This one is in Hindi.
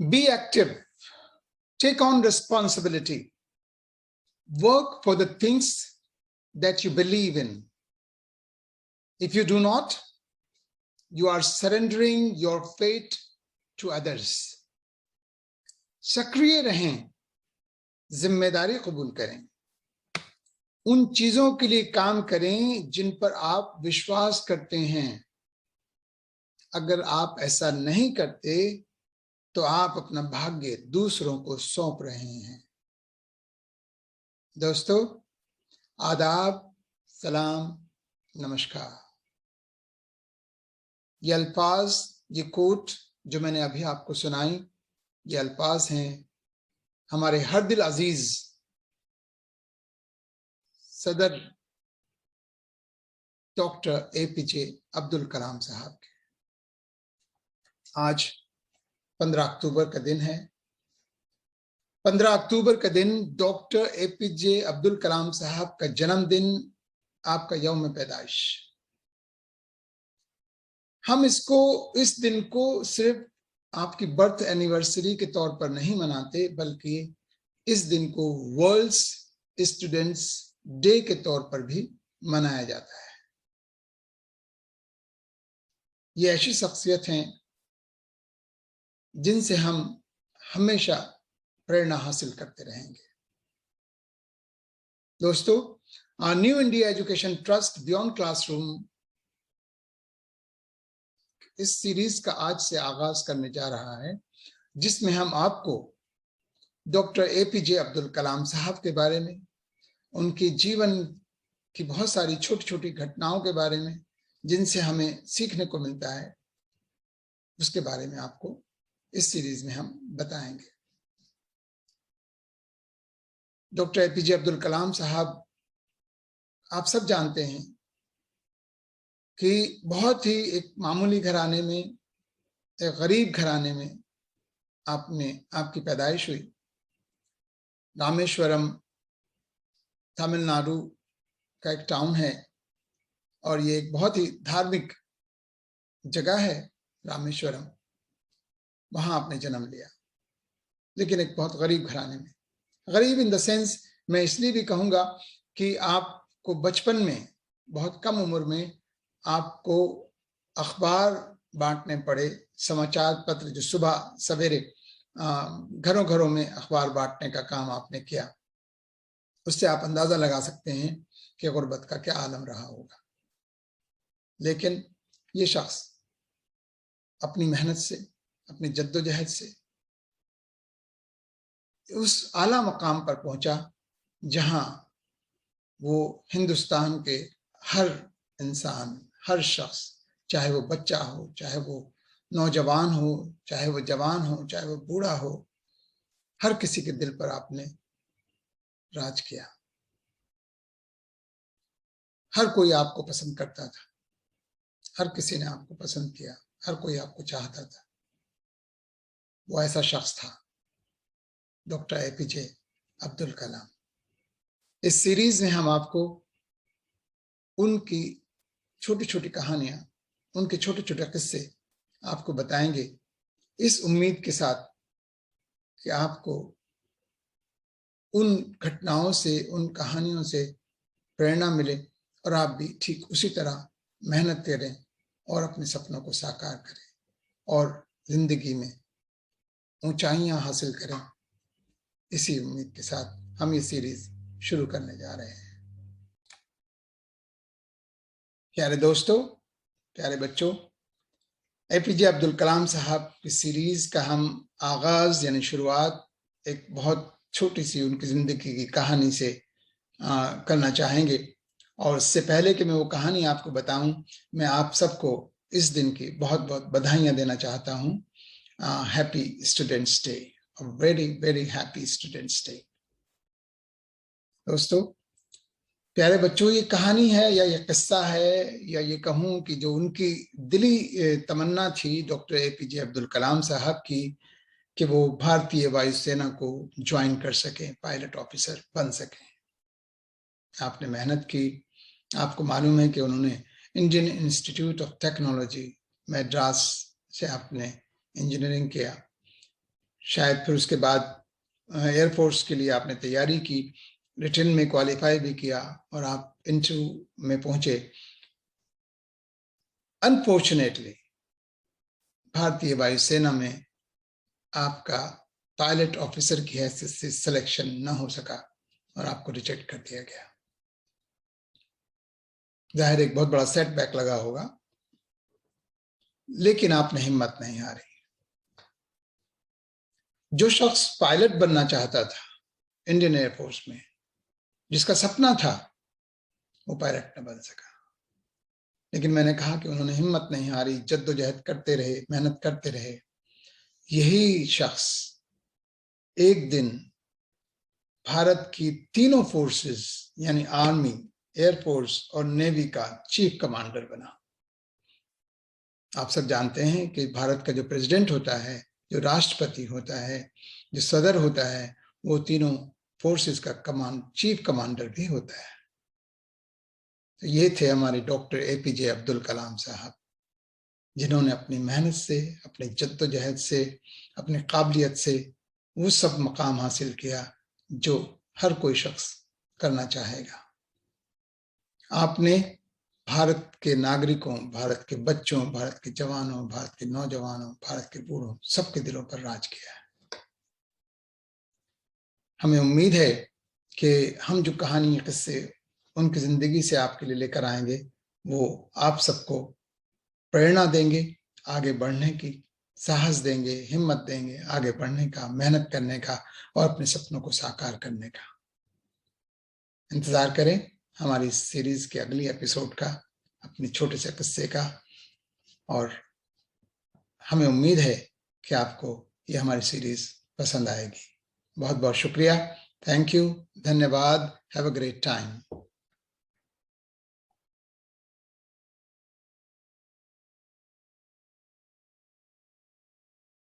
Be active, take on responsibility, work for the things that you believe in. If you do not, you are surrendering your fate to others. सक्रिय रहें, जिम्मेदारी कबूल करें, उन चीजों के लिए काम करें जिन पर आप विश्वास करते हैं। अगर आप ऐसा नहीं करते तो आप अपना भाग्य दूसरों को सौंप रहे हैं। दोस्तों, आदाब, सलाम, नमस्कार। ये अल्फाज, ये कोट जो मैंने अभी आपको सुनाई, ये अल्फाज हैं हमारे हर दिल अजीज सदर डॉक्टर एपीजे अब्दुल कलाम साहब के। आज 15 अक्टूबर का दिन है। 15 अक्टूबर का दिन डॉक्टर एपीजे अब्दुल कलाम साहब का जन्मदिन, आपका यौम पैदाइश। हम इस दिन को सिर्फ आपकी बर्थ एनिवर्सरी के तौर पर नहीं मनाते, बल्कि इस दिन को वर्ल्ड स्टूडेंट्स डे के तौर पर भी मनाया जाता है। ये ऐसी शख्सियत हैं जिनसे हम हमेशा प्रेरणा हासिल करते रहेंगे। दोस्तों, new India education trust beyond classroom इस सीरीज का आज से आगाज करने जा रहा है, जिसमें हम आपको डॉक्टर एपीजे अब्दुल कलाम साहब के बारे में, उनके जीवन की बहुत सारी छोटी छोटी घटनाओं के बारे में जिनसे हमें सीखने को मिलता है, उसके बारे में आपको इस सीरीज में हम बताएंगे। डॉक्टर एपीजे अब्दुल कलाम साहब, आप सब जानते हैं कि बहुत ही एक मामूली घराने में, एक गरीब घराने में आपकी पैदाइश हुई। रामेश्वरम तमिलनाडु का एक टाउन है और ये एक बहुत ही धार्मिक जगह है रामेश्वरम। वहां आपने जन्म लिया, लेकिन एक बहुत गरीब घराने में। गरीब इन द सेंस मैं इसलिए भी कहूंगा कि आपको बचपन में, बहुत कम उम्र में आपको अखबार बांटने पड़े, समाचार पत्र जो सुबह सवेरे घरों घरों में अखबार बांटने का काम आपने किया। उससे आप अंदाजा लगा सकते हैं कि गुर्बत का क्या आलम रहा होगा। लेकिन ये शख्स अपनी मेहनत से, अपनी जद्दोजहद से उस आला मकाम पर पहुंचा जहां वो हिंदुस्तान के हर इंसान, हर शख्स, चाहे वो बच्चा हो, चाहे वो नौजवान हो, चाहे वो जवान हो, चाहे वो बूढ़ा हो, हर किसी के दिल पर आपने राज किया। हर कोई आपको पसंद करता था, हर किसी ने आपको पसंद किया, हर कोई आपको चाहता था। वो ऐसा शख्स था डॉक्टर एपीजे अब्दुल कलाम। इस सीरीज में हम आपको उनकी छोटी छोटी कहानियां, उनके छोटे छोटे किस्से आपको बताएंगे, इस उम्मीद के साथ कि आपको उन घटनाओं से, उन कहानियों से प्रेरणा मिले और आप भी ठीक उसी तरह मेहनत करें और अपने सपनों को साकार करें और जिंदगी में ऊंचाइयां हासिल करें। इसी उम्मीद के साथ हम ये सीरीज शुरू करने जा रहे हैं। प्यारे दोस्तों, प्यारे बच्चों, एपीजे अब्दुल कलाम साहब की सीरीज का हम आगाज यानी शुरुआत एक बहुत छोटी सी उनकी जिंदगी की कहानी से करना चाहेंगे। और इससे पहले कि मैं वो कहानी आपको बताऊं, मैं आप सबको इस दिन की बहुत बहुत बधाइयां देना चाहता हूं। Happy students day, very very happy students day. दोस्तों, प्यारे बच्चों, ये कहानी है या ये किस्सा है या ये कहूँ कि जो उनकी दिली तमन्ना थी डॉक्टर एपीजे अब्दुल कलाम साहब की कि वो भारतीय वायुसेना को ज्वाइन कर सकें, पायलट ऑफिसर बन सकें। आपने मेहनत की। आपको मालूम है कि उन्होंने Indian institute of technology Madras से आपने इंजीनियरिंग किया। शायद फिर उसके बाद एयरफोर्स के लिए आपने तैयारी की, रिटन में क्वालिफाई भी किया और आप इंटरव्यू में पहुंचे। अनफॉर्चुनेटली भारतीय वायुसेना में आपका पायलट ऑफिसर की हैसियत से सिलेक्शन न हो सका और आपको रिजेक्ट कर दिया गया। जाहिर एक बहुत बड़ा सेटबैक लगा होगा, लेकिन आपने हिम्मत नहीं हारी। जो शख्स पायलट बनना चाहता था इंडियन एयरफोर्स में, जिसका सपना था, वो पायलट न बन सका। लेकिन मैंने कहा कि उन्होंने हिम्मत नहीं हारी, जद्दोजहद करते रहे, मेहनत करते रहे। यही शख्स एक दिन भारत की तीनों फोर्सेस यानी आर्मी, एयरफोर्स और नेवी का चीफ कमांडर बना। आप सब जानते हैं कि भारत का जो प्रेसिडेंट होता है, जो राष्ट्रपति होता है, जो सदर होता है, वो तीनों फोर्सेस का चीफ कमांडर भी होता है। तो ये थे हमारे डॉक्टर एपीजे अब्दुल कलाम साहब, जिन्होंने अपनी मेहनत से, अपनी जद्दोजहद से, अपनी काबिलियत से वो सब मकाम हासिल किया जो हर कोई शख्स करना चाहेगा। आपने भारत के नागरिकों, भारत के बच्चों, भारत के जवानों, भारत के नौजवानों, भारत के बूढ़ों, सबके दिलों पर राज किया है। हमें उम्मीद है कि हम जो कहानी, किस्से उनकी जिंदगी से आपके लिए लेकर आएंगे, वो आप सबको प्रेरणा देंगे, आगे बढ़ने की साहस देंगे, हिम्मत देंगे, आगे बढ़ने का, मेहनत करने का और अपने सपनों को साकार करने का। इंतजार करें हमारी सीरीज के अगली एपिसोड का, अपने छोटे से किस्से का। और हमें उम्मीद है कि आपको ये हमारी सीरीज पसंद आएगी। बहुत बहुत शुक्रिया। थैंक यू, धन्यवाद। Have a great time.